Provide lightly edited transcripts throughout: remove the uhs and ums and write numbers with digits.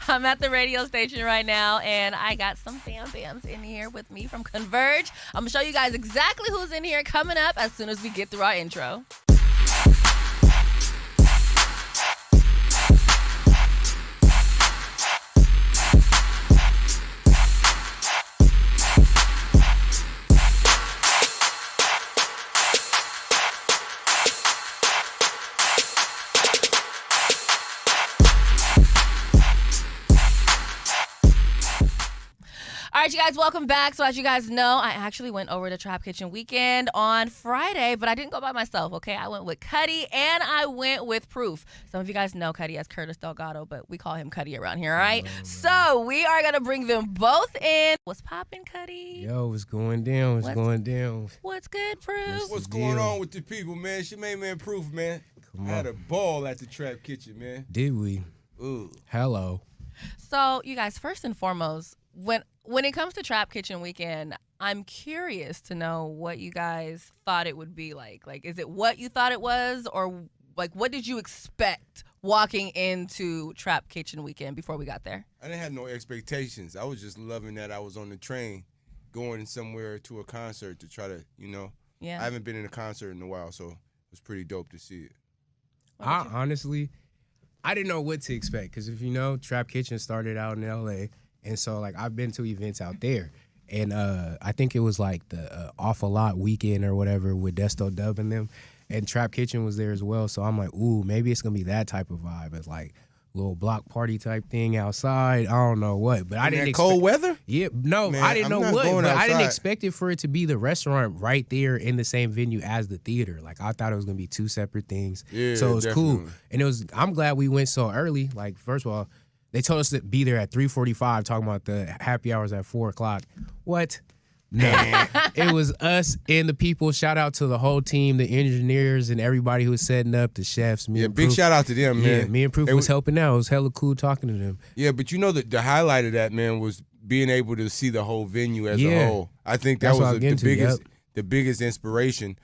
I'm at the radio station right now, and I got some bams in here with me from Converge. I'm going to show you guys exactly who's in here coming up as soon as we get through our intro. All right, you guys, welcome back. So as you guys know, I actually went over to Trap Kitchen Weekend on Friday, but I didn't go by myself, okay? I went with Cuddy and I went with Proof. Some of you guys know Cuddy as Curtis Delgardo, but we call him Cuddy around here, all right? So we are going to bring them both in. What's poppin', Cuddy? Yo, what's going down? What's going down? What's good, Proof? What's going on with the people, man? She made man Proof, man. I had a ball at the Trap Kitchen, man. Did we? Ooh. Hello. So, you guys, first and foremost, when it comes to Trap Kitchen Weekend, I'm curious to know what you guys thought it would be like. Like, is it what you thought it was, or like what did you expect walking into Trap Kitchen Weekend before we got there? I didn't have no expectations. I was just loving that I was on the train going somewhere to a concert to try to, Yeah. I haven't been in a concert in a while, so it was pretty dope to see it. Honestly, I didn't know what to expect because if you know, Trap Kitchen started out in L.A., and so, like, I've been to events out there. And I think it was, like, the Awful Lot weekend or whatever with Desto Dub and them. And Trap Kitchen was there as well. So I'm like, ooh, maybe it's going to be that type of vibe. It's, like, little block party type thing outside. I don't know what. But I didn't expect cold weather? Yeah, no, Man, I didn't know I'm not what. going But I didn't outside. expect it for it to be the restaurant right there in the same venue as the theater. Like, I thought it was going to be two separate things. Yeah, so it was cool. definitely. And I'm glad we went so early. Like, first of all, they told us to be there at 3:45, talking about the happy hours at 4 o'clock. What? No. It was us and the people. Shout out to the whole team, the engineers and everybody who was setting up, the chefs. Me and Big Proof. shout out to them, man. Yeah, me and Proof was helping out. It was hella cool talking to them. Yeah, but the highlight of that, man, was being able to see the whole venue as a whole. I think that That's what I was was the getting to, biggest, yep. the biggest inspiration.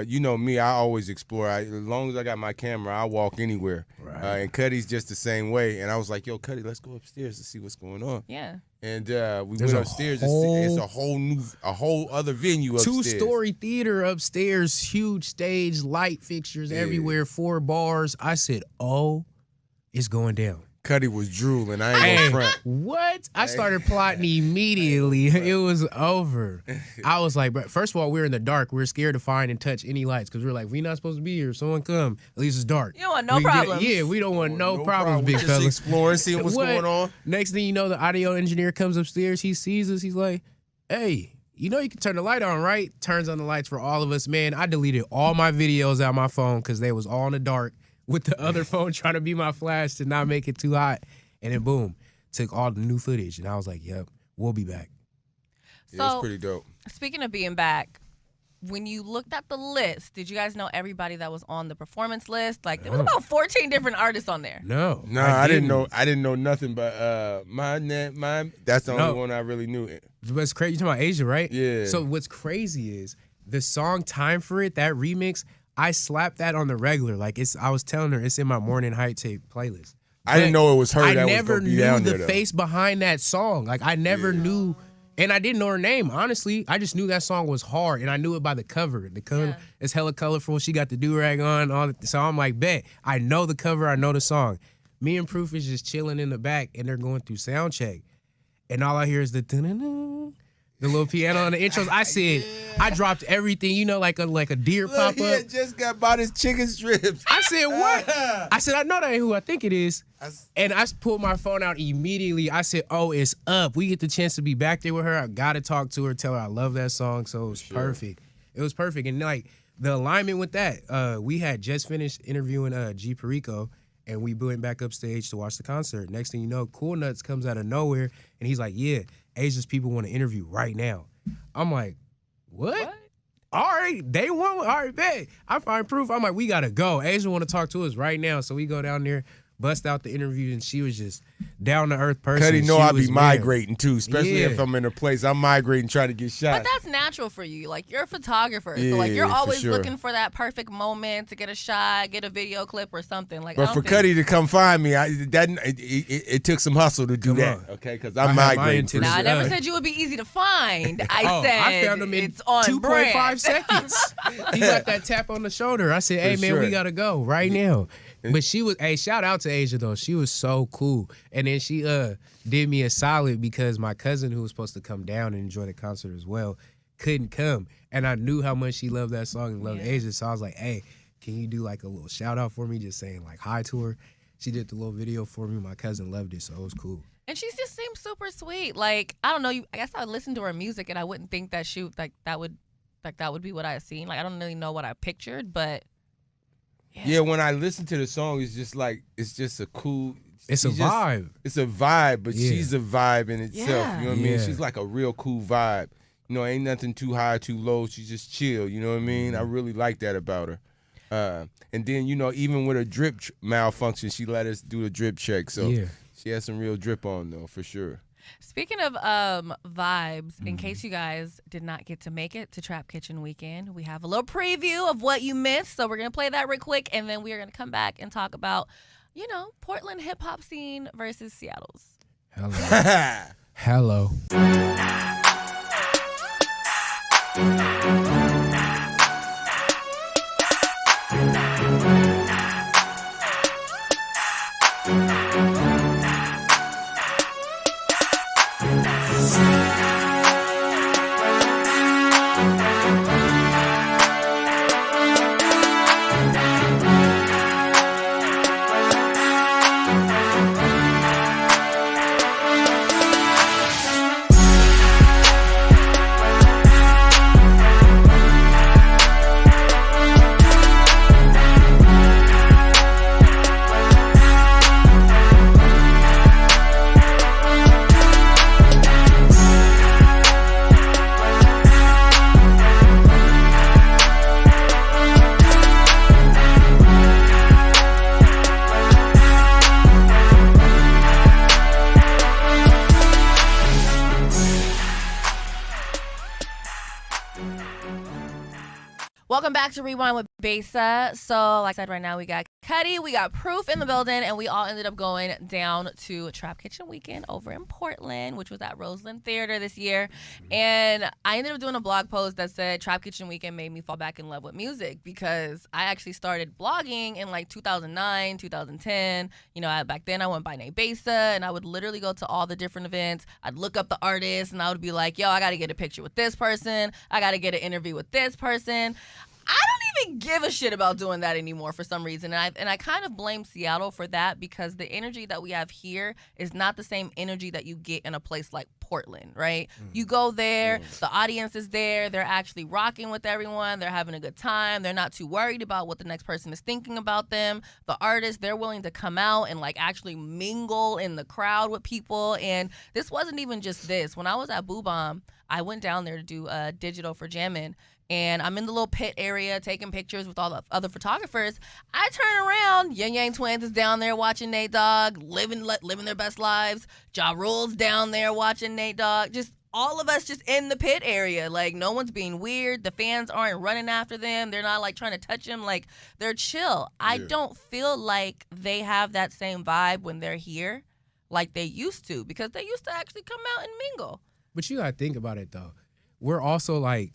You know me, I always explore. As long as I got my camera, I walk anywhere. Right. And Cuddy's just the same way. And I was like, yo, Cuddy, let's go upstairs to see what's going on. Yeah. And we There's went a upstairs. whole- It's a whole other venue upstairs. 2-story theater upstairs, huge stage, light fixtures everywhere, 4 bars. I said, oh, it's going down. Cuddy was drooling. I ain't gonna front. What? I started plotting immediately. It was over. I was like, but first of all, we were in the dark. We were scared to find and touch any lights because we were like, we not supposed to be here. Someone come. At least it's dark. You don't want no We can get- problems. Yeah, we don't want no problems, We big just fella. exploring, seeing what's What? going on. Next thing you know, the audio engineer comes upstairs. He sees us. He's like, hey, you know you can turn the light on, right? Turns on the lights for all of us. Man, I deleted all my videos out my phone because they was all in the dark with the other phone trying to be my flash to not make it too hot. And then boom, took all the new footage. And I was like, yep, we'll be back. Yeah, it's pretty dope. Speaking of being back, when you looked at the list, did you guys know everybody that was on the performance list? Like, there was about 14 different artists on there. No. No, I didn't know. I didn't know nothing but mine. That's the only one I really knew. What's crazy, you're talking about Asia, right? Yeah. So what's crazy is the song Time for It, that remix, I slapped that on the regular. Like I was telling her it's in my morning hype tape playlist. I didn't know it was her. I that never was gonna be knew down the there, though. face behind that song. Like I never knew, and I didn't know her name. Honestly, I just knew that song was hard, and I knew it by the cover. The cover is hella colorful. She got the do-rag on. So I'm like, bet I know the cover. I know the song. Me and Proof is just chilling in the back, and they're going through sound check, and all I hear is the dun-dun-dun, the little piano on the intros. I said, I dropped everything, like a deer pop He up. had just got bought his chicken strips. I said, what? I said, I know that ain't who I think it is. And I pulled my phone out immediately. I said, oh, it's up. We get the chance to be back there with her. I got to talk to her, tell her I love that song. So it was perfect. It was perfect. And the alignment with that, we had just finished interviewing G Perico, and we went back upstage to watch the concert. Next thing you know, Cool Nuts comes out of nowhere, and he's like, yeah, Asia's people want to interview right now. I'm like, what? All right, day one. All right, bet. I find Proof. I'm like, we got to go. Asia want to talk to us right now. So we go down there. bust out the interview, and she was just down to earth person. Cuddy know She I was be there. migrating too, especially Yeah. if I'm in a place. I'm migrating trying to get shot. But that's natural for you. Like, you're a photographer. Yeah, so, like, you're for always sure. looking for that perfect moment to get a shot, get a video clip or something. Like, I But don't for think- Cuddy to come find me, it took some hustle to do Come that. on. Okay, because I I'm had my migrating. For intentions. Nah, I sure. never said you would be easy to find. I Oh, said I found him in it's on 2.5 brand. seconds. He got that tap on the shoulder. I said, hey, For man, sure. we got to go right now. But she was, hey, shout out to Asia, though. She was so cool. And then she did me a solid because my cousin, who was supposed to come down and enjoy the concert as well, couldn't come. And I knew how much she loved that song and loved Asia. So I was like, hey, can you do like a little shout out for me, just saying like hi to her? She did the little video for me. My cousin loved it, so it was cool. And she just seems super sweet. Like, I don't know. I guess I would listen to her music and I wouldn't think that that would be what I had seen. Like, I don't really know what I pictured, but Yeah, when I listen to the song, it's just a cool. It's a vibe. It's a vibe, but Yeah. she's a vibe in itself. Yeah. You know what I mean? Yeah. She's like a real cool vibe. You know, ain't nothing too high, too low. She's just chill. You know what I mean? I really like that about her. And then, you know, even with a drip malfunction, she let us do the drip check. So Yeah. she has some real drip on, though, for sure. Speaking of vibes, in case you guys did not get to make it to Trap Kitchen Weekend, we have a little preview of what you missed. So we're going to play that real quick, and then we are going to come back and talk about, you know, Portland hip-hop scene versus Seattle's. Hello. Welcome back to Rewind with Besa. So, like I said, right now we got Cuddy, we got Proof in the building, and we all ended up going down to Trap Kitchen Weekend over in Portland, which was at Roseland Theater this year. And I ended up doing a blog post that said Trap Kitchen Weekend made me fall back in love with music, because I actually started blogging in like 2009, 2010. You know, back then I went by name Besa, and I would literally go to all the different events. I'd look up the artists, and I would be like, yo, I got to get a picture with this person. I got to get an interview with this person. I don't even give a shit about doing that anymore for some reason. And I kind of blame Seattle for that, because the energy that we have here is not the same energy that you get in a place like Portland, right? You go there, the audience is there, they're actually rocking with everyone, they're having a good time, they're not too worried about what the next person is thinking about them. The artists, they're willing to come out and like actually mingle in the crowd with people. And this wasn't even just this. When I was at Boo Bomb, I went down there to do digital for Jammin'. And I'm in the little pit area taking pictures with all the other photographers. I turn around, Yang Yang Twins is down there watching Nate Dogg, living their best lives. Ja Rule's down there watching Nate Dogg. Just all of us just in the pit area. Like, no one's being weird. The fans aren't running after them. They're not like trying to touch them. Like, they're chill. I don't feel like they have that same vibe when they're here like they used to, because they used to actually come out and mingle. But you gotta think about it though. We're also like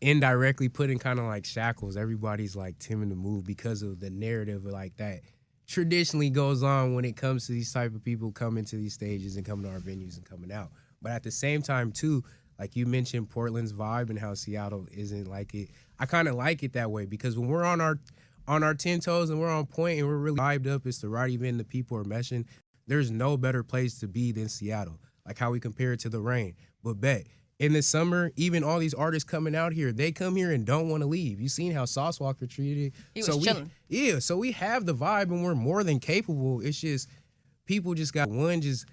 indirectly putting kind of like shackles. Everybody's like timid to move because of the narrative like that traditionally goes on when it comes to these type of people coming to these stages and coming to our venues and coming out. But at the same time too, like you mentioned Portland's vibe and how Seattle isn't like it. I kind of like it that way, because when we're on our 10 toes and we're on point and we're really vibed up, it's the right event, the people are meshing. There's no better place to be than Seattle. Like how we compare it to the rain. But bet in the summer, even all these artists coming out here, they come here and don't want to leave. You seen how Sauce Walker treated it? He was chilling. Yeah, so we have the vibe and we're more than capable. It's just people just got just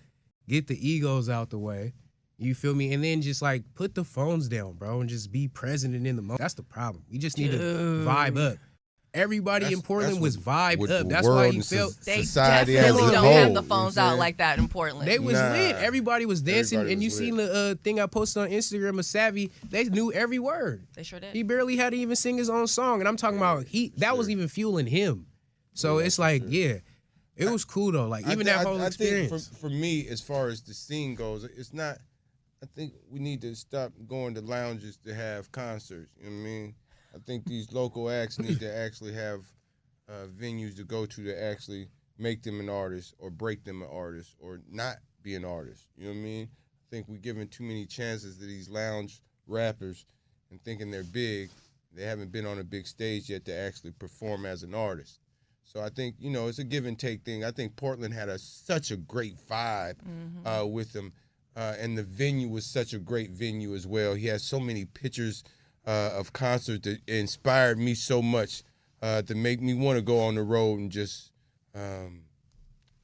get the egos out the way. You feel me? And then just like put the phones down, bro, and just be present and in the moment. That's the problem. You just need to vibe up. everybody in Portland was vibed with up. the That's world why he and felt. They society as definitely a don't whole, have you the know phones what I'm out saying? like that in Portland. They was Nah. lit. Everybody was dancing, Everybody and you was seen lit. the thing I posted on Instagram of Savvy. They knew every word. They sure did. He barely had to even sing his own song, and I'm talking about that was even fueling him. So it's like, it was cool though. Like even that whole experience. I think for me, as far as the scene goes, it's not. I think we need to stop going to lounges to have concerts. You know what I mean? I think these local acts need to actually have venues to go to actually make them an artist or break them an artist or not be an artist. You know what I mean? I think we're giving too many chances to these lounge rappers and thinking they're big. They haven't been on a big stage yet to actually perform as an artist. So I think, it's a give and take thing. I think Portland had such a great vibe with them. And the venue was such a great venue as well. He has so many pictures of concerts that inspired me so much to make me want to go on the road and just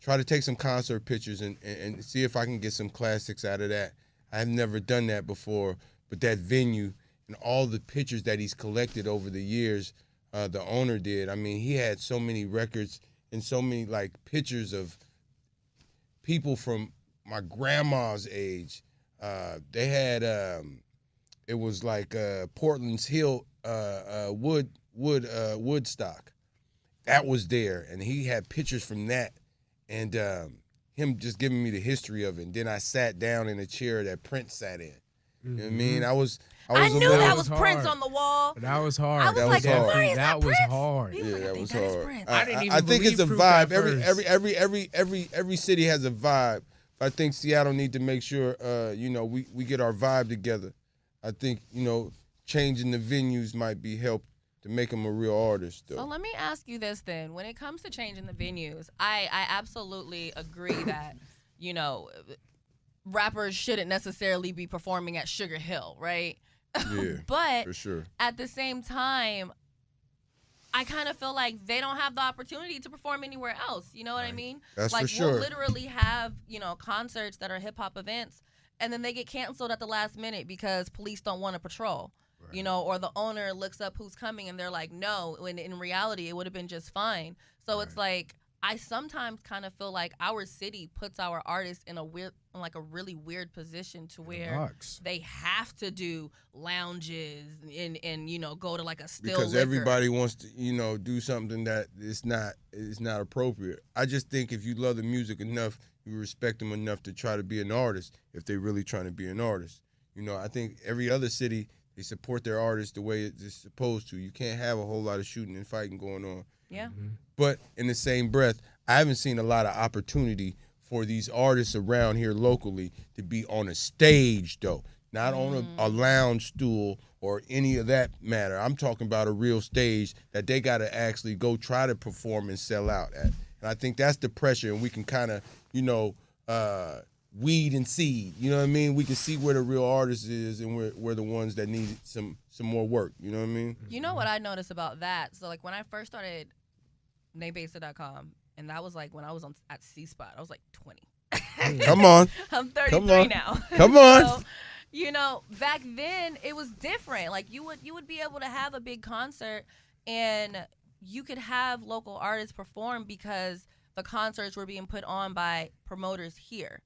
try to take some concert pictures and see if I can get some classics out of that. I've never done that before, but that venue and all the pictures that he's collected over the years, the owner did. I mean, he had so many records and so many pictures of people from my grandma's age. They had it was Portland's Hill Woodstock. That was there, and he had pictures from that, and him just giving me the history of it. And then I sat down in a chair that Prince sat in. You know what I mean? I knew that was Prince on the wall. That was hard. I was like, Mari, is that was Prince? hard. He was like, I think was that is hard. Prince. I didn't even I think it's a believe Proof at vibe. Every city has a vibe. I think Seattle need to make sure we get our vibe together. I think changing the venues might be help to make them a real artist. Though. So let me ask you this then: when it comes to changing the venues, I absolutely agree that rappers shouldn't necessarily be performing at Sugar Hill, right? Yeah, but for sure. At the same time, I kind of feel like they don't have the opportunity to perform anywhere else. You know what I mean? That's like for sure. We'll literally have, concerts that are hip hop events, and then they get canceled at the last minute because police don't want to patrol. Right. Or the owner looks up who's coming and they're like, no, when in reality it would have been just fine. So It's like I sometimes kind of feel like our city puts our artists in a really weird position to where they have to do lounges and go to a still because liquor. Everybody wants to do something that is not appropriate. I just think if you love the music enough, you respect them enough to try to be an artist if they're really trying to be an artist. I think every other city, they support their artists the way it's supposed to. You can't have a whole lot of shooting and fighting going on. Yeah. Mm-hmm. But in the same breath, I haven't seen a lot of opportunity for these artists around here locally to be on a stage, though. Not on a lounge stool or any of that matter. I'm talking about a real stage that they got to actually go try to perform and sell out at. And I think that's the pressure, and we can kind of, weed and seed. You know what I mean? We can see where the real artist is and where the ones that need some more work. You know what I mean? You know what I noticed about that? So, when I first started NameBesa.com, and that was when I was at C-Spot, I was 20. Come on. I'm 33 now. Come on. So, back then it was different. You would be able to have a big concert and you could have local artists perform because the concerts were being put on by promoters here.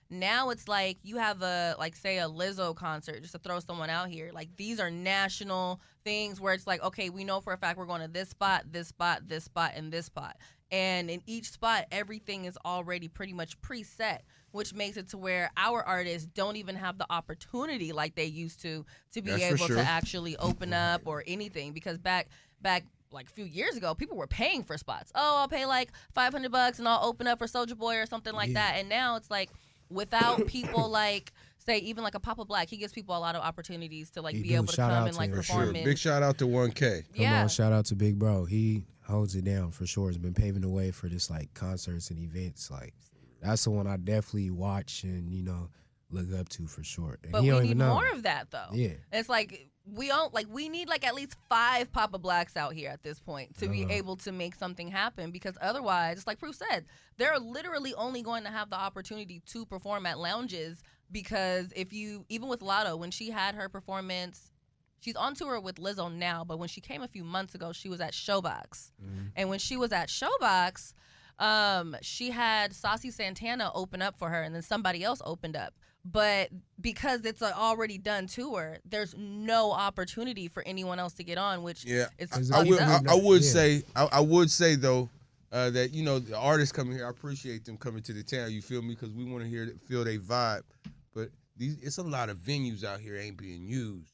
Now it's you have say a Lizzo concert, just to throw someone out here. These are national things where it's okay, we know for a fact we're going to this spot, this spot, this spot, and this spot. And in each spot, everything is already pretty much preset, which makes it to where our artists don't even have the opportunity like they used to be That's able to actually open up or anything. Because back a few years ago, people were paying for spots. Oh, I'll pay $500 and I'll open up for Soulja Boy or something like that. And now it's without people say even a Papa Black, he gives people a lot of opportunities to be able to come and perform. Sure. Big shout out to 1K. Come on, shout out to Big Bro. He holds it down for sure. Has been paving the way for this concerts and events. That's the one I definitely watch and look up to for sure. And but we need more of that though. Yeah, it's we need at least 5 Papa Blacks out here at this point to be able to make something happen, because otherwise, it's like Proof said, they're literally only going to have the opportunity to perform at lounges, because even with Lotto, when she had her performance She's on tour with Lizzo now, but when she came a few months ago, she was at Showbox. And when she was at Showbox, she had Saucy Santana open up for her, and then somebody else opened up. But because it's an already done tour, there's no opportunity for anyone else to get on, which is I would say though that the artists coming here, I appreciate them coming to the town. You feel me? Because we want to feel their vibe. But it's a lot of venues out here ain't being used,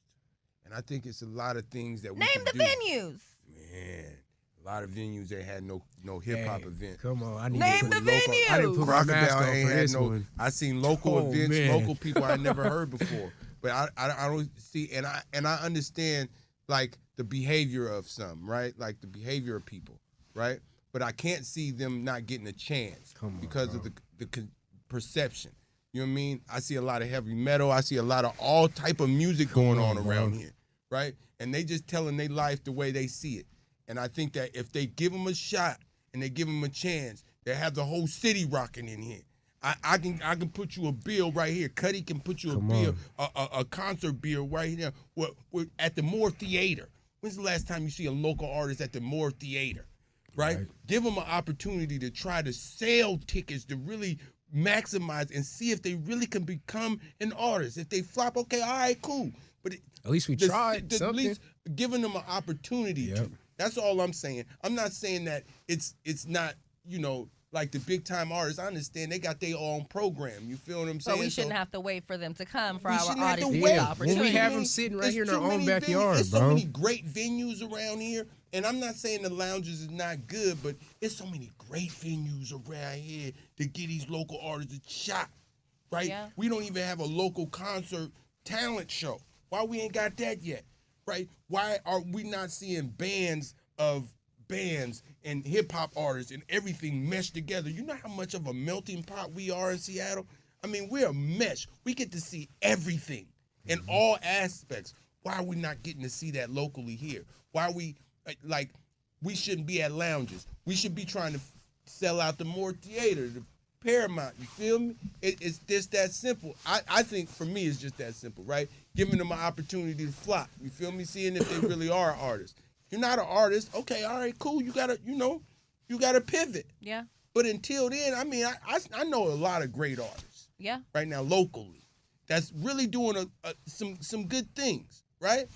and I think it's a lot of things that we name can the do. venues. Man. A lot of venues they had no hip hop event. Come on, I need name to the put venue. I didn't put my mask on ain't for had this one. I seen local events, man. local people I never heard before. But I don't see, and I understand like the behavior of some, right? Like the behavior of people, right? But I can't see them not getting a chance because of the perception. You know what I mean? I see a lot of heavy metal. I see a lot of all type of music going on around here, right? And they just telling their life the way they see it. And I think that if they give them a shot and they give them a chance, they have the whole city rocking in here. I can put you a bill right here. Cuddy can put you a bill, a concert bill right here. We're at the Moore Theater. When's the last time you see a local artist at the Moore Theater? Right? Give them an opportunity to try to sell tickets to really maximize and see if they really can become an artist. If they flop, okay, all right, cool. But at least we tried something. At least giving them an opportunity to. That's all I'm saying. I'm not saying that it's not, like the big time artists. I understand they got their own program. You feel what I'm saying? But we shouldn't have to wait for them to come for our audience to get opportunity. When we have them sitting right here in our own backyard, There's so many great venues around here. And I'm not saying the lounges is not good, but there's so many great venues around here to get these local artists a shot, right? Yeah. We don't even have a local concert talent show. Why we ain't got that yet, right? Why are we not seeing bands and hip-hop artists and everything meshed together? You know how much of a melting pot we are in Seattle? I mean, we're a mesh. We get to see everything in all aspects. Why are we not getting to see that locally here? Why are we, we shouldn't be at lounges. We should be trying to sell out the Moore Theater, the Paramount, you feel me? It's just that simple. I think for me it's just that simple, right? Giving them an opportunity to flop, you feel me? Seeing if they really are artists. You're not an artist, okay, all right, cool. You gotta pivot. Yeah. But until then, I mean, I know a lot of great artists. Yeah. Right now, locally, that's really doing some good things, right?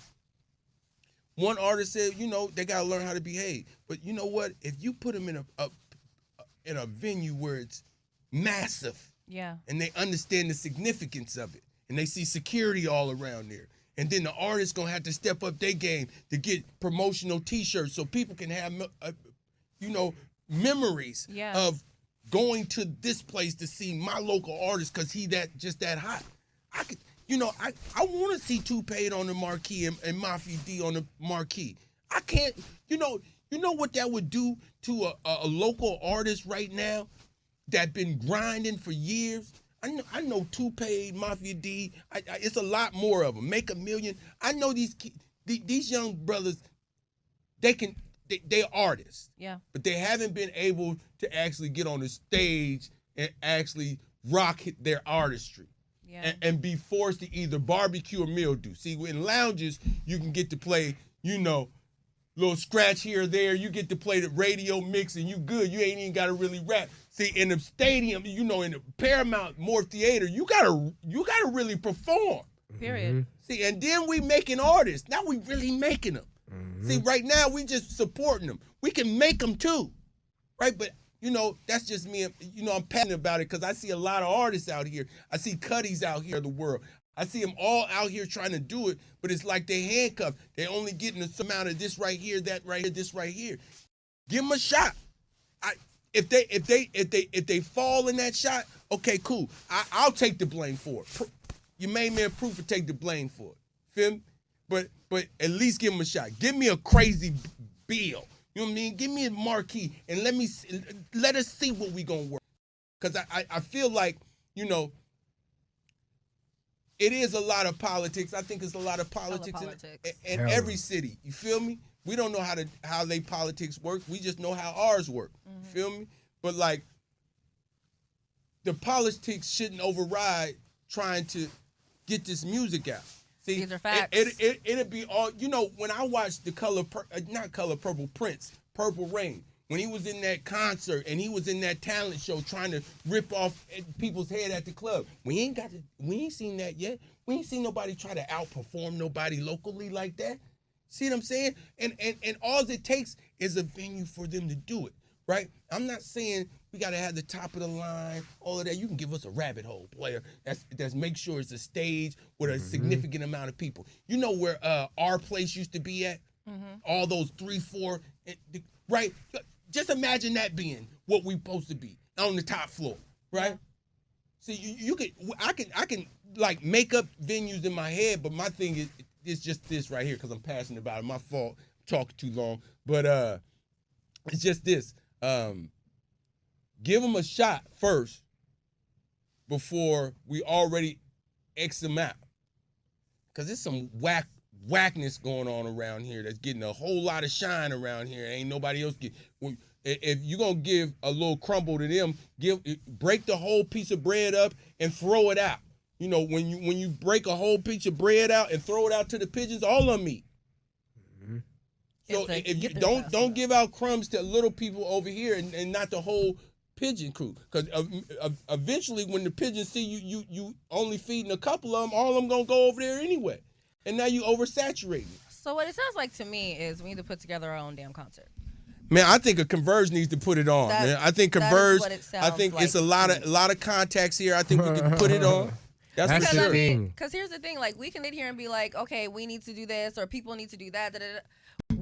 One artist said, they gotta learn how to behave. But you know what? If you put them in a venue where it's massive, and they understand the significance of it, and they see security all around there. And then the artist gonna have to step up their game to get promotional T-shirts so people can have, memories of going to this place to see my local artist because he just that hot. I could, I want to see Toupee on the marquee and Mafia D on the marquee. I can't, you know what that would do to a local artist right now that been grinding for years. I know Toupee, Mafia D. It's a lot more of them. Make a Million. I know these young brothers. They're artists. Yeah. But they haven't been able to actually get on the stage and actually rock their artistry. Yeah. And be forced to either barbecue or mildew. See, in lounges you can get to play, little scratch here or there. You get to play the radio mix and you good. You ain't even got to really rap. See, in the stadium, in the Paramount Moore Theater, you gotta really perform. Period. See, and then we making artists. Now we really making them. See, right now we just supporting them. We can make them too, right? But that's just me. I'm passionate about it because I see a lot of artists out here. I see Cuddies out here in the world. I see them all out here trying to do it, but it's like they handcuffed. They only getting a amount of this right here, that right here, this right here. Give them a shot. If they fall in that shot, okay, cool. I'll take the blame for it. You made me a proof and take the blame for it. Feel me? But at least give them a shot. Give me a crazy bill. You know what I mean? Give me a marquee and let us see what we gonna work. Cause I feel like, it is a lot of politics. I think it's a lot of politics in every city. You feel me? We don't know how they politics work. We just know how ours work. You feel me? But the politics shouldn't override trying to get this music out. See, these are facts. It'll be all, when I watched not Color Purple, Prince, Purple Rain, when he was in that concert and he was in that talent show trying to rip off people's head at the club. We ain't seen that yet. We ain't seen nobody try to outperform nobody locally like that. See what I'm saying? And all it takes is a venue for them to do it, right? I'm not saying we got to have the top of the line, all of that. You can give us a rabbit hole player that's make sure it's a stage with a significant amount of people. You know where our place used to be at? All those 3, 4, right? Just imagine that being what we supposed to be on the top floor, right? See, I can like make up venues in my head, but my thing is just this right here because I'm passionate about it. My fault, talking too long, but it's just this. Give them a shot first before we already X them out, because there's some whackness going on around here that's getting a whole lot of shine around here. Ain't nobody else get. If you're gonna give a little crumble to them, break the whole piece of bread up and throw it out. When you break a whole piece of bread out and throw it out to the pigeons, all of them eat. So if you don't give out crumbs to little people over here and not the whole pigeon crew, because eventually when the pigeons see you only feeding a couple of them, all of them gonna go over there anyway, and now you oversaturated. So what it sounds like to me is we need to put together our own damn concert. Man, I think a Converge needs to put it on. Man, I think Converge. I think it's a lot of contacts here. I think we can put it on. That's for sure. Because here's the thing: like we can sit here and be like, okay, we need to do this, or people need to do that.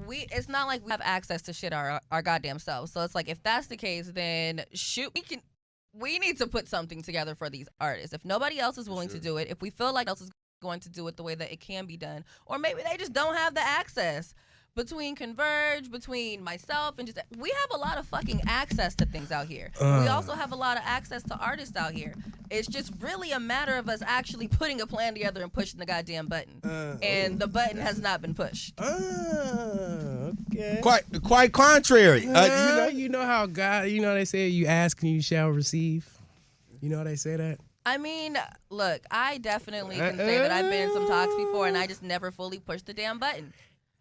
It's not like we have access to shit our goddamn selves. So it's like, if that's the case, then we need to put something together for these artists. If nobody else is willing to do it, if we feel like else is going to do it the way that it can be done, or maybe they just don't have the access. Between Converge, between myself, and we have a lot of fucking access to things out here. We also have a lot of access to artists out here. It's just really a matter of us actually putting a plan together and pushing the goddamn button. And the button has not been pushed. Okay. Quite contrary. You know how God, they say you ask and you shall receive. You know how they say that? I mean, look, I definitely can say that I've been in some talks before and I just never fully pushed the damn button.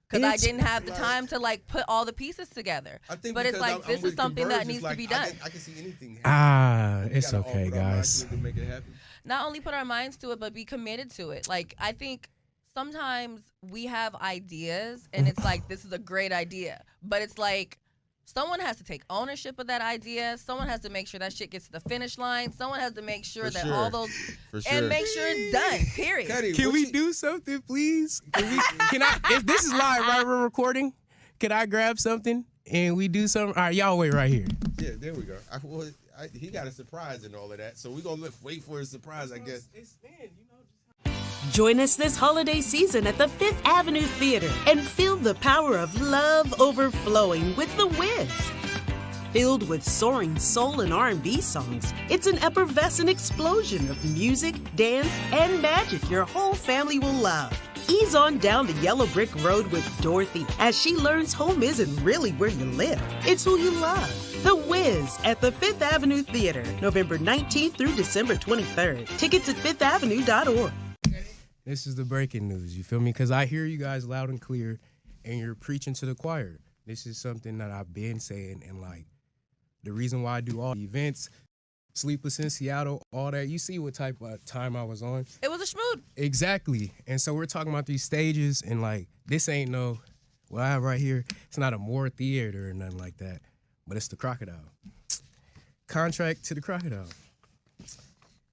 Because I didn't have the time to put all the pieces together. But it's like, this is something that needs to be done. I can see anything happen. It's okay, guys. To make it happen. Not only put our minds to it, but be committed to it. Like, I think sometimes we have ideas and it's like, this is a great idea. But it's like, someone has to take ownership of that idea. Someone has to make sure that shit gets to the finish line. Someone has to make sure all those and make sure it's done. Period. Cuddy, can we do something, please? Can I? If this is live, right? We're recording. Can I grab something and we do something? All right, y'all wait right here. Yeah, there we go. He got a surprise and all of that, so we're gonna wait for his surprise, I guess. Join us this holiday season at the Fifth Avenue Theater and feel the power of love overflowing with The Wiz. Filled with soaring soul and R&B songs, it's an effervescent explosion of music, dance, and magic your whole family will love. Ease on down the yellow brick road with Dorothy as she learns home isn't really where you live, it's who you love. The Wiz at the Fifth Avenue Theater, November 19th through December 23rd. Tickets at fifthavenue.org. This is the breaking news, you feel me? Because I hear you guys loud and clear, and you're preaching to the choir. This is something that I've been saying, and the reason why I do all the events, Sleepless in Seattle, all that, you see what type of time I was on. It was a schmood. Exactly. And so we're talking about these stages, and this ain't what I have right here, it's not a Moore Theater or nothing like that, but it's the Crocodile. Contract to the Crocodile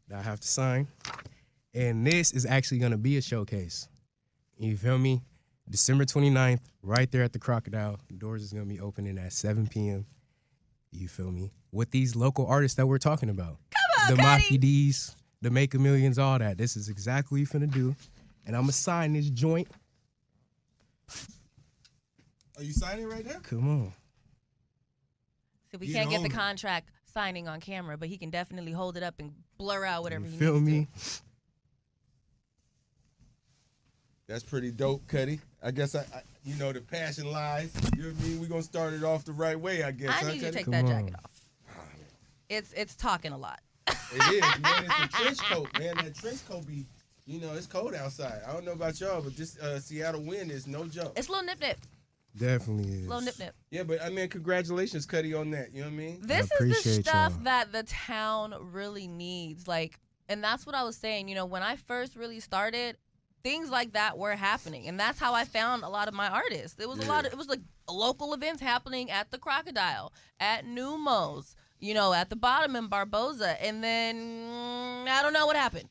that I have to sign. And this is actually going to be a showcase. You feel me? December 29th, right there at the Crocodile. The doors is going to be opening at 7 p.m. You feel me? With these local artists that we're talking about. Come on, the Mafia D's, the Make a Millions, all that. This is exactly what you're finna do. And I'm going to sign this joint. Are you signing right now? Come on. So we can't get the contract signing on camera, but he can definitely hold it up and blur out whatever he feel needs me? to. That's pretty dope, Cuddy. I guess the passion lies. You know what I mean? We're gonna start it off the right way, I guess. I need you to take that jacket off. It's talking a lot. It is, man. It's a trench coat, man. That trench coat be You know, it's cold outside. I don't know about y'all, but this Seattle wind is no joke. It's a little nip-nip. Definitely is. Little nip-nip. Yeah, but I mean, congratulations, Cuddy, on that. You know what I mean? This is the stuff that the town really needs. Like, and that's what I was saying. You know, when I first really started, things like that were happening, and that's how I found a lot of my artists. It was it was like local events happening at the Crocodile, at Numos, you know, at the Bottom in Barboza, and then I don't know what happened.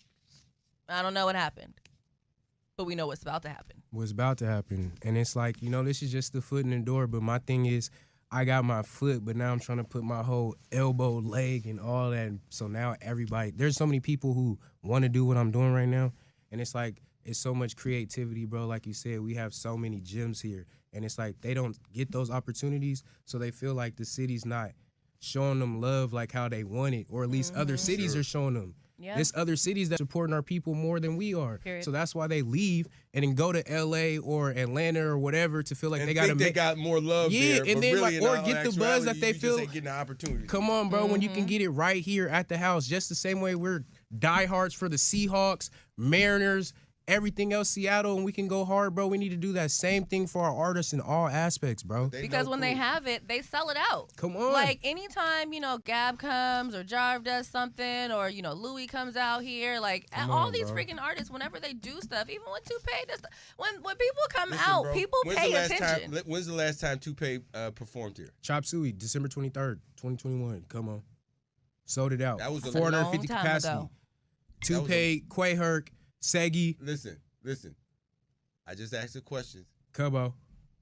But we know what's about to happen. What's about to happen. And it's like, you know, this is just the foot in the door. But my thing is, I got my foot, but now I'm trying to put my whole elbow, leg, and all that. So now everybody, there's so many people who want to do what I'm doing right now. And it's like, it's so much creativity, bro. Like you said, we have so many gems here. And it's like, they don't get those opportunities. So they feel like the city's not showing them love like how they want it. Or at least other cities are showing them. Yeah. There's other cities that supporting our people more than we are. Period. So that's why they leave and then go to LA or Atlanta or whatever to feel like they got more love there. And then really, or get the buzz that they feel. Getting the opportunity. Come on, bro, when you can get it right here at the house, just the same way we're diehards for the Seahawks, Mariners, everything else Seattle, and we can go hard, bro. We need to do that same thing for our artists in all aspects, bro. Because when they have it, they sell it out. Come on. Like anytime, you know, Gab comes or Jarv does something or, you know, Louis comes out here, like all these freaking artists, whenever they do stuff, even when Toupee does stuff, when people come out, bro, people pay attention. When's the last time Toupee performed here? Chop Suey, December 23rd, 2021. Come on. Sold it out. That was 450 capacity. Ago. Toupee, Quay Herc, Segi. Listen. I just asked a question. Cubbo.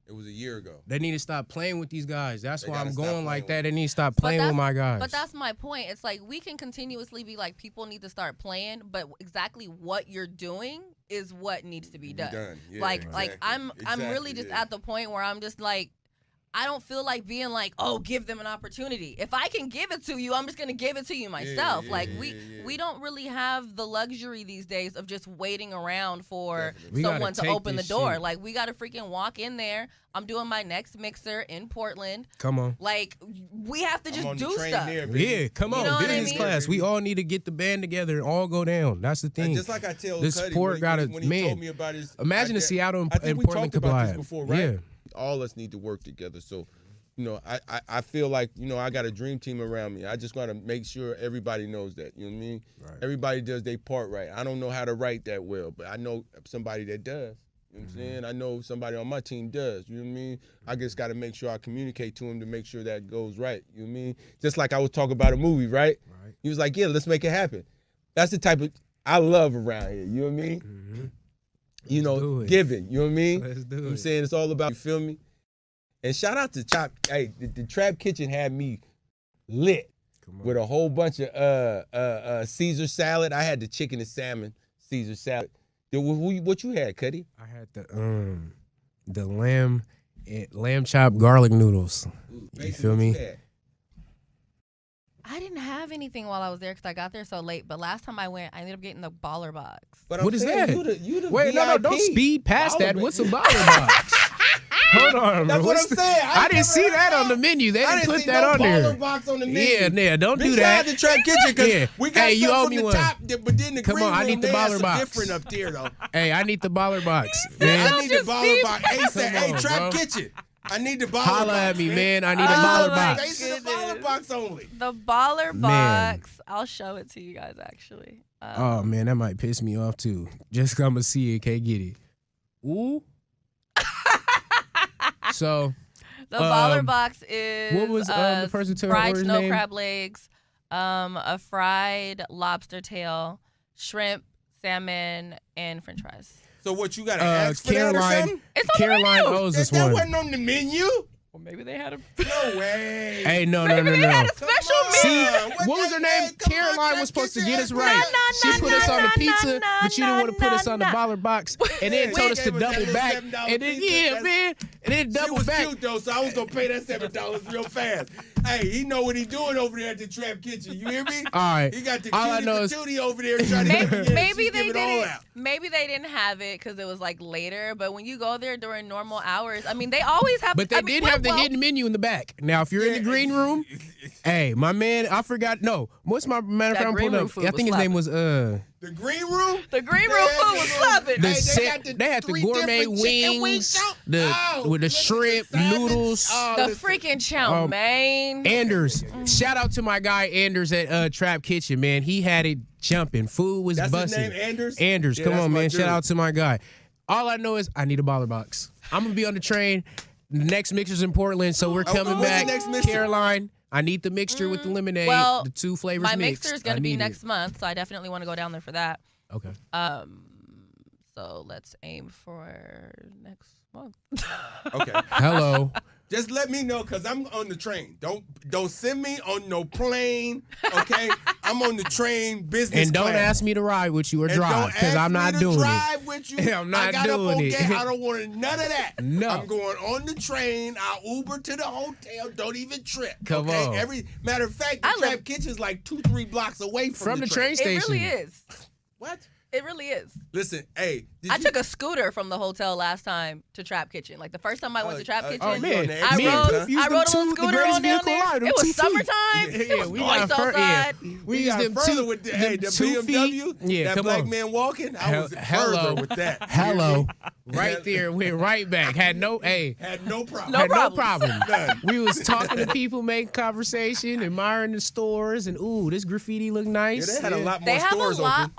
It was a year ago. They need to stop playing with these guys. That's why I'm going like that. They need to stop playing with my guys. But that's my point. It's like we can continuously be like, people need to start playing, but exactly what you're doing is what needs to be done. Yeah, like I'm really just at the point where I'm just like, I don't feel like being like, oh, give them an opportunity. If I can give it to you, I'm just gonna give it to you myself. We don't really have the luxury these days of just waiting around for someone to open the door. Shit. Like we gotta freaking walk in there. I'm doing my next mixer in Portland. Come on. Like we have to just do stuff. Come on, you know business class. We all need to get the band together and all go down. That's the thing. Just like I tell the sport got when he told me about his. Imagine the Seattle and Portland could collab. Before, right? Yeah. All us need to work together. So, you know, I feel like, you know, I got a dream team around me. I just got to make sure everybody knows that. You know what I mean? Right. Everybody does their part right. I don't know how to write that well, but I know somebody that does. You know what I'm saying? I know somebody on my team does. You know what I mean? I just got to make sure I communicate to him to make sure that goes right. You know what I mean? Just like I was talking about a movie, right? He was like, yeah, let's make it happen. That's the type of I love around here. You know what I mean? Mm-hmm. You know, giving. You know what I mean? Let's do it. You know what I'm saying? It's all about, you feel me? And shout out to Chop. Hey, the Trap Kitchen had me lit with a whole bunch of Caesar salad. I had the chicken and salmon Caesar salad. What you had, Cuddy? I had the lamb chop garlic noodles. You feel me? I didn't have anything while I was there because I got there so late. But last time I went, I ended up getting the baller box. But what is that? You the Wait, no, don't speed past that. What's a baller box? Hold on, that's what I'm saying. I didn't see that on the menu. They didn't put that on there. Box on the menu. Yeah, don't do that. The Trap Kitchen, because we got you owe me from the one. top, but then the Come on, I need the baller box. Different up there though. Hey, I need the baller box. Man. I need the baller box. Hey, Trap Kitchen. I need the baller box. Holla at me, man. I need a baller box. They said the baller box only. The baller box. I'll show it to you guys actually. Oh man, that might piss me off too. Just 'cause I'ma see it, can't get it. Ooh. So the baller box is what was the person telling fried snow name? crab legs, a fried lobster tail, shrimp, salmon, and French fries. So what, you gotta ask for that or something? It's on Caroline the menu. owes us that one. wasn't on the menu. Well, maybe they had a. No way. Hey, no. Maybe they had a special See, menu. what was her name? Caroline was supposed to get us right. She put us on the pizza, but you didn't want to put us on the baller box, and then told us to double back. And then man, and then double back. It was cute though, so I was gonna pay that $7 real fast. Hey, he know what he doing over there at the Trap Kitchen. You hear me? All right. He got the All I know cutie over there trying to maybe they didn't. Maybe they didn't have it because it was like later. But when you go there during normal hours, I mean, they always have. But they did have the hidden menu in the back. Now, if you're in the green room, hey, my man, I forgot. No, what's my matter of fact? I'm pulling up. I think his name was The green room? The green room food was slapping. They had the gourmet wings, with the shrimp, noodles. The freaking chow mein. Anders. Shout out to my guy Anders at Trap Kitchen, man. He had it jumping. Food was busting. That's his name, Anders? Anders, come on, man. Shout out to my guy. All I know is I need a baller box. I'm going to be on the train. The next mixer's in Portland, so we're coming back. Caroline, I need the mixture with the lemonade, the 2 flavors my mixed. mixer is going to be next month, so I definitely want to go down there for that. Okay. So let's aim for next month. Okay. Hello. Just let me know, because I'm on the train. Don't send me on no plane, okay? I'm on the train, business And don't class. ask me to ride with you or drive, because I'm not doing it. Drive with you. I'm not I got doing up on it. gas. I don't want none of that. No. I'm going on the train. I'll Uber to the hotel. Don't even trip. Come okay? on. Matter of fact, the Trap Kitchen's like 2-3 blocks away from the train station. It really is. What? It really is. Listen, hey. I took a scooter from the hotel last time to Trap Kitchen. Like the first time I went to Trap Kitchen, Oh man, I rode a little scooter on down there. It was summertime. It was moist outside. We got used them further two, with the them 2 BMW. Yeah, that come black on. man walking. I was Hello. further with that. Hello. Right there, went right back. Had no problem. No problem. None. We was talking to people, making conversation, admiring the stores, and ooh, this graffiti look nice. Yeah, they had a lot more stores open.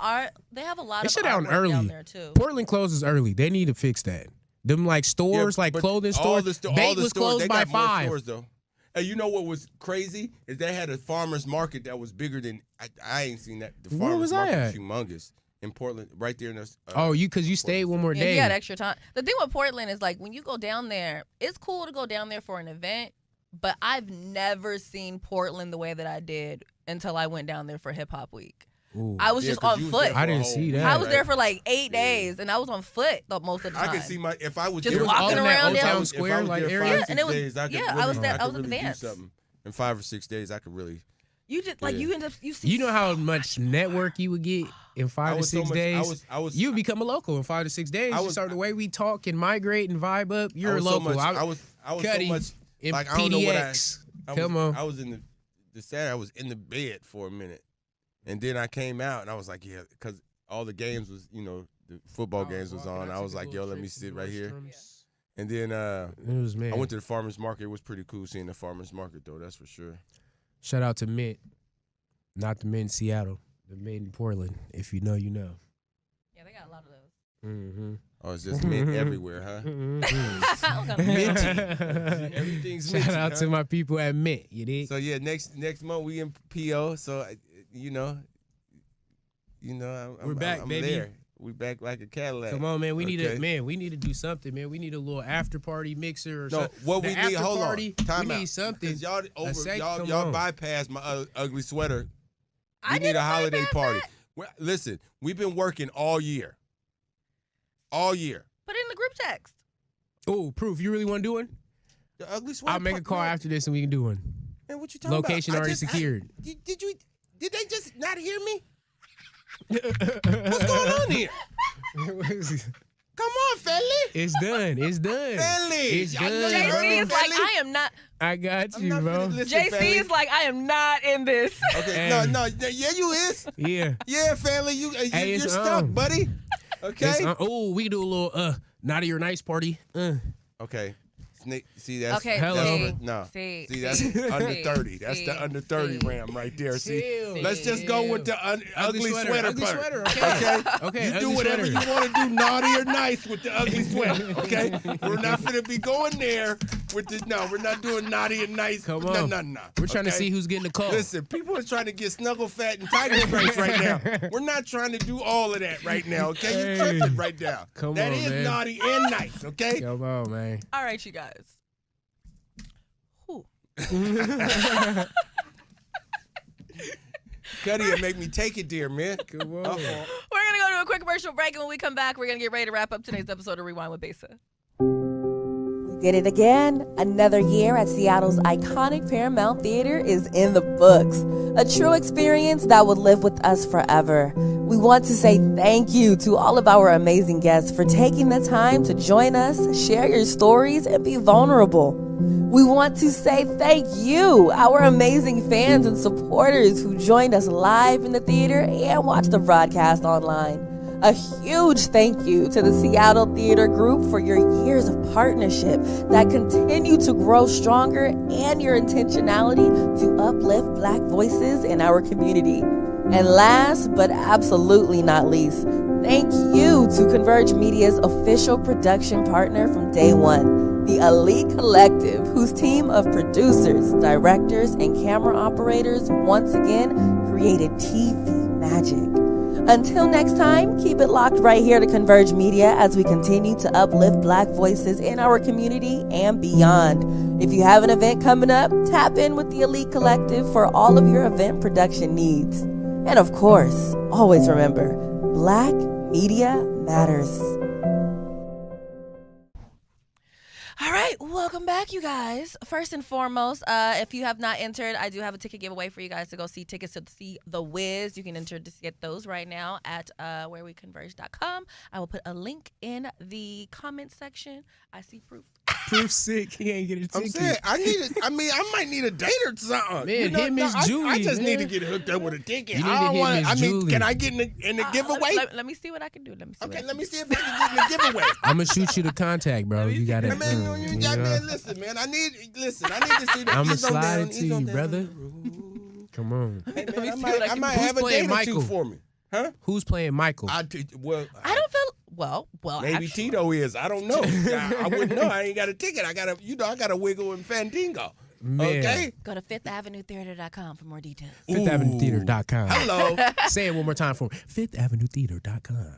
They have a lot They of shut down artwork early. down there too. Portland closes early. They need to fix that. Them like stores, like but clothing all stores. the Bait was closed they by got more 5. stores, though. Hey, you know what was crazy is they had a farmers market that was bigger than I ain't seen that. The Where farmers was market that was humongous in Portland, right there in the. because you stayed one more Yeah, day. you got extra time. The thing with Portland is like when you go down there, it's cool to go down there for an event, but I've never seen Portland the way that I did until I went down there for Hip Hop Week. Ooh. I was just on foot. I didn't see that. I was there for like 8 days, and I was on foot most of the time. I can see if I was just there, walking around down Square, like area. Yeah, and it was. days, I could I was really, there. I was in really do advance. something. In 5 or 6 days, I could really. You just like you end up you see. You know how much network you would get in 5 to 6 days. You become a local in 5 to 6 days. Just the way we talk and migrate and vibe up. You're a local. I was Cuddy, so much in like I don't know what Come on. I was in the Saturday. I was in the bed for a minute, and then I came out and I was like, yeah, because all the games was the football games was on. I was like, yo, let me sit right here. And then I went to the farmers market. It was pretty cool seeing the farmers market though. That's for sure. Shout out to Mint, not the Mint in Seattle, the Mint in Portland. If you know, you know. Yeah, they got a lot of those. Mm-hmm. Oh, it's just mint everywhere, huh? Minty. Everything's Shout minty, out to my people at Mint. You dig? So yeah, next month we in PO. So we're back, I'm baby. There. We back like a Cadillac. Come on, man. We need to do something, man. We need a little after party mixer or something. What we need? Hold on. We need something. Y'all bypassed my ugly sweater. We need a holiday party. Listen, we've been working all year. All year. Put it in the group text. Oh, Proof. You really want to do one? The ugly sweater. I'll make a call after this and we can do one. Man, what you talking Location about? already secured. Did they just not hear me? What's going on here? Come on, Felly. It's done. Felly. It's done. JC is like, I am not. I got you, bro. JC is like, I am not in this. Okay, no, yeah, you is. Yeah. Yeah, Felly, you're stuck, buddy. Okay. We can do a little naughty or nice party. Okay. See, that's okay. Hello. See, that's under 30. That's the under 30 ram right there. See, let's just go with the ugly sweater. Ugly sweater. Okay. You do whatever you want to do, naughty or nice, with the ugly sweater. Okay. We're not gonna be going there with the. No, we're not doing naughty and nice. Come on. No. We're trying to see who's getting the call. Listen, people are trying to get snuggle fat and tiger embrace right now. We're not trying to do all of that right now. Okay, you tripped it right now. That is man. naughty and nice. Okay. Come on, man. All right, you guys. Cuddy, it make me take it there, man. Come on. We're going to go to a quick commercial break, and when we come back, we're going to get ready to wrap up today's episode of Rewind with Besa. We did it again. Another year at Seattle's iconic Paramount Theater is in the books. A true experience that will live with us forever. We want to say thank you to all of our amazing guests for taking the time to join us, share your stories, and be vulnerable. We want to say thank you, our amazing fans and supporters who joined us live in the theater and watched the broadcast online. A huge thank you to the Seattle Theater Group for your years of partnership that continue to grow stronger and your intentionality to uplift Black voices in our community. And last but absolutely not least, thank you to Converge Media's official production partner from day one, the Elite Collective, whose team of producers, directors, and camera operators once again created TV magic. Until next time, keep it locked right here to Converge Media as we continue to uplift Black voices in our community and beyond. If you have an event coming up, tap in with the Elite Collective for all of your event production needs. And of course, always remember, Black media matters. All right, welcome back, you guys. First and foremost, if you have not entered, I do have a ticket giveaway for you guys to go see tickets to see The Wiz. You can enter to get those right now at whereweconverge.com. I will put a link in the comment section. I see Proof. Proof sick. He ain't get a ticket. I'm saying, I might need a date or something. Man, him Miss Julie. I just man. need to get hooked up with a ticket. You need to hit Miss Julie. Can I get in the giveaway? Let me see what I can do. Let me see if I can get in the giveaway. I'm gonna shoot you the contact, bro. You got it. Listen, man. I need to see the. I'm gonna slide it to you, brother. Come on. Hey, man, I might have a date or two for me. Huh? Who's playing Michael? I don't feel well. Maybe actually, Tito is. I don't know. I wouldn't know. I ain't got a ticket. I got a wiggle and Fandango. Man. Okay. Go to FifthAvenueTheater.com for more details. FifthAvenueTheater.com. Hello. Say it one more time for me. FifthAvenueTheater.com.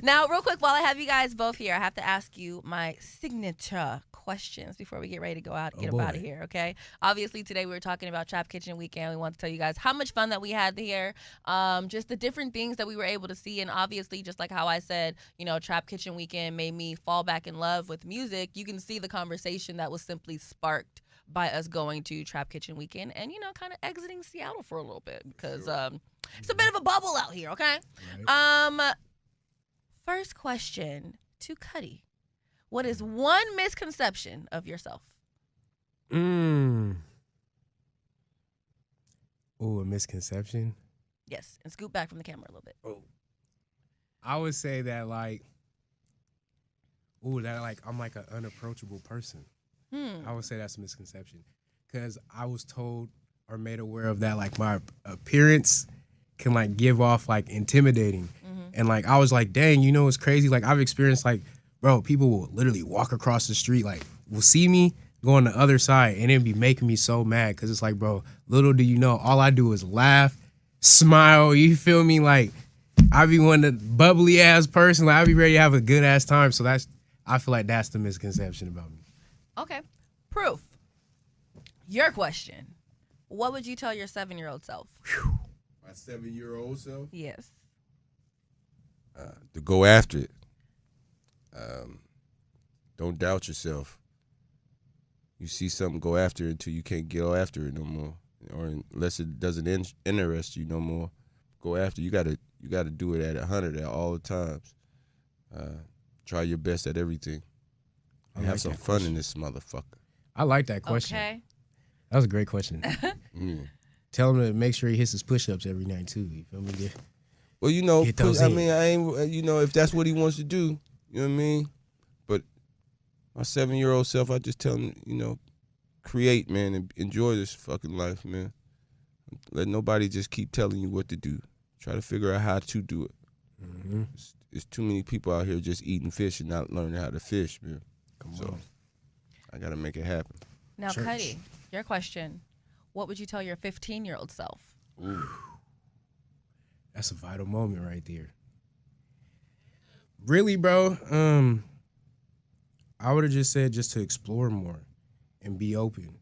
Now, real quick, while I have you guys both here, I have to ask you my signature questions before we get ready to go out, get up out of here, okay? Obviously, today we were talking about Trap Kitchen Weekend. We want to tell you guys how much fun that we had here, just the different things that we were able to see, and obviously, just like how I said, Trap Kitchen Weekend made me fall back in love with music. You can see the conversation that was simply sparked by us going to Trap Kitchen Weekend and, kind of exiting Seattle for a little bit because it's a bit of a bubble out here, okay? Right. First question to Cuddy. What is one misconception of yourself? Oh, a misconception? Yes, and scoot back from the camera a little bit. Oh. I would say that, I'm like an unapproachable person. I would say that's a misconception. Because I was told or made aware of that, my appearance can, give off, intimidating. And, I was like, dang, it's crazy. I've experienced, bro, people will literally walk across the street, will see me go on the other side, and it'd be making me so mad because it's bro, little do you know, all I do is laugh, smile, you feel me? I be one of the bubbly-ass person. I be ready to have a good-ass time, so I feel like that's the misconception about me. Okay. Proof. Your question. What would you tell your 7-year-old self? My 7-year-old self? Yes. To go after it. Don't doubt yourself. You see something, go after it until you can't go after it no more, or unless it doesn't interest you no more. Go after it. You got to do it at 100 at all the times. Try your best at everything. And have some fun in this motherfucker. I like that question. Okay. That was a great question. Tell him to make sure he hits his push-ups every night too. You feel me? Well, if that's what he wants to do, you know what I mean? But my 7-year-old self, I just tell him, create, man, and enjoy this fucking life, man. Let nobody just keep telling you what to do. Try to figure out how to do it. Mm-hmm. There's too many people out here just eating fish and not learning how to fish, man. So I got to make it happen. Now, Cuddy, your question. What would you tell your 15-year-old self? Ooh. That's a vital moment right there. Really, bro, I would have just said just to explore more and be open.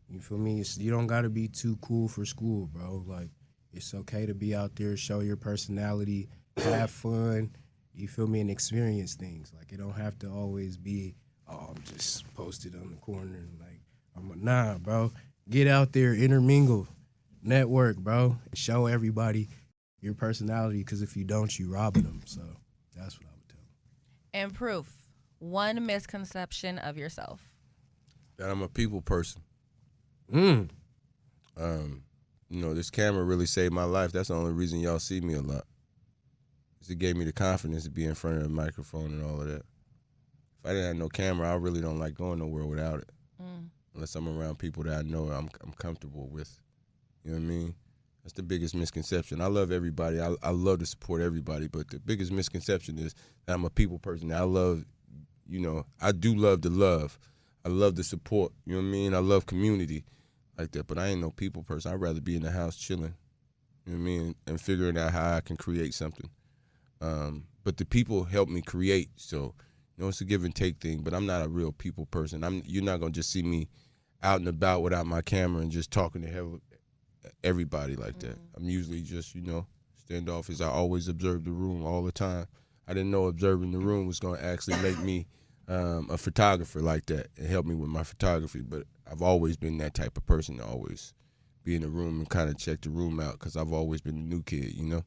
You feel me? You don't got to be too cool for school, bro. It's okay to be out there, show your personality, have fun, you feel me, and experience things. It don't have to always be, I'm just posted on the corner and nah, bro. Get out there, intermingle, network, bro. Show everybody your personality, because if you don't, you robbing them. So that's what I would tell them. And Proof, one misconception of yourself. That I'm a people person. Mm. You know, this camera really saved my life. That's the only reason y'all see me a lot. It gave me the confidence to be in front of the microphone and all of that. If I didn't have no camera, I really don't like going nowhere without it. Unless I'm around people that I know I'm comfortable with. You know what I mean? That's the biggest misconception. I love everybody. I love to support everybody, but the biggest misconception is that I'm a people person. I love, you know, I do love the love. I love the support. You know what I mean? I love community like that, but I ain't no people person. I'd rather be in the house chilling. You know what I mean? And figuring out how I can create something. But the people help me create, so you know it's a give and take thing. But I'm not a real people person. You're not gonna just see me out and about without my camera and just talking to everybody like that. I'm usually just, you know, standoffish. I always observe the room all the time. I didn't know observing the room was gonna actually make me a photographer like that and help me with my photography. But I've always been that type of person to always be in the room and kind of check the room out because I've always been a new kid, you know.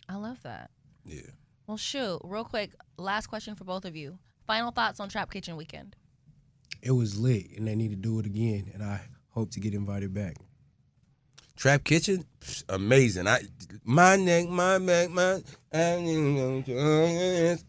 I love that. Yeah. Well, shoot, real quick, last question for both of you. Final thoughts on Trap Kitchen Weekend? It was lit, and they need to do it again, and I hope to get invited back. Trap Kitchen, amazing. My neck, my back,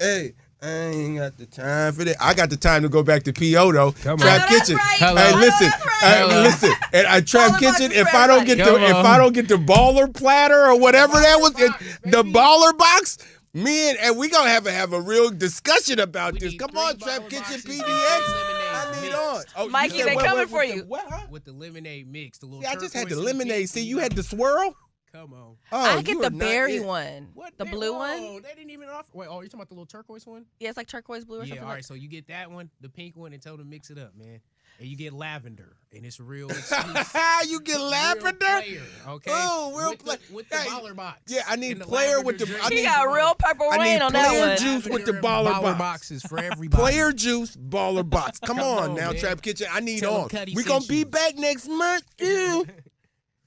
hey, I ain't got the time for that. I got the time to go back to PO though. Come on. Trap Kitchen. Right. Hey, listen, And Trap Kitchen. If I don't get the baller platter or whatever that was, the baller box. And we gonna have a real discussion about this. Come on, Trap Kitchen PDX. I need on. Oh, Mikey, they coming for you. With the lemonade mix, the little. See, I just had the lemonade. See, you had the swirl. Come on. I get the berry one. What? The blue one? They didn't even offer. Wait, you're talking about the little turquoise one? Yeah, it's like turquoise blue or something. Yeah, all right. So you get that one, the pink one, and tell them to mix it up, man. And you get lavender, and it's real exclusive. You get lavender? Player, okay. Oh, real player. With the baller box. Yeah, I need player with the. He got real purple rain on that one. Player juice with the baller boxes for everybody. Player juice, baller box. Come on now, man. Trap Kitchen. I need on. We're going to be back next month, too.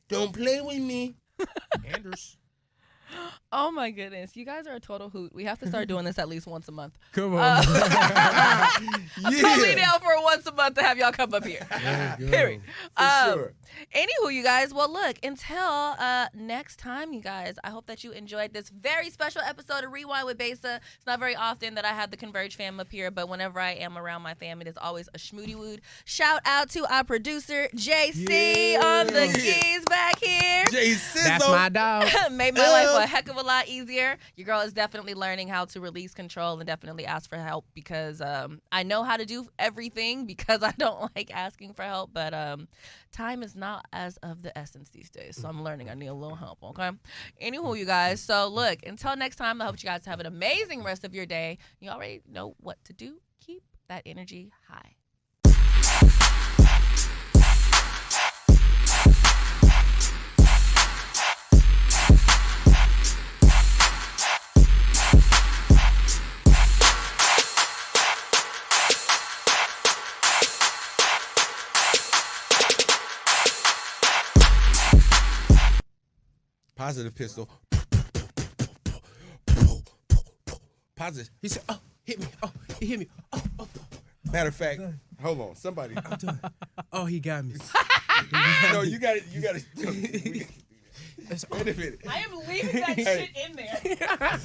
Don't play with me. Anders. Oh my goodness, you guys are a total hoot. We have to start doing this at least once a month. Come on. I'm totally down for once a month to have y'all come up here. Period. For sure. Anywho, you guys, well, look, until next time, you guys, I hope that you enjoyed this very special episode of Rewind with Besa. It's not very often that I have the Converge fam up here, but whenever I am around my fam, it is always a schmoody wood. Shout out to our producer, JC, on the keys back here. JC, that's my dog. Made my life a heck of a lot easier. Your girl is definitely learning how to release control and definitely ask for help because I know how to do everything because I don't like asking for help, but time is not as of the essence these days, so I'm learning I need a little help, okay? Anywho, you guys, so look, until next time, I hope you guys have an amazing rest of your day. You already know what to do. Keep that energy high. Positive pistol. Positive. He said, "Oh, hit me! Oh, he hit me! Oh, oh." Matter of fact, hold on, somebody. Oh, he got me. No, you got it. You got it. Wait a minute. I am leaving that shit in there.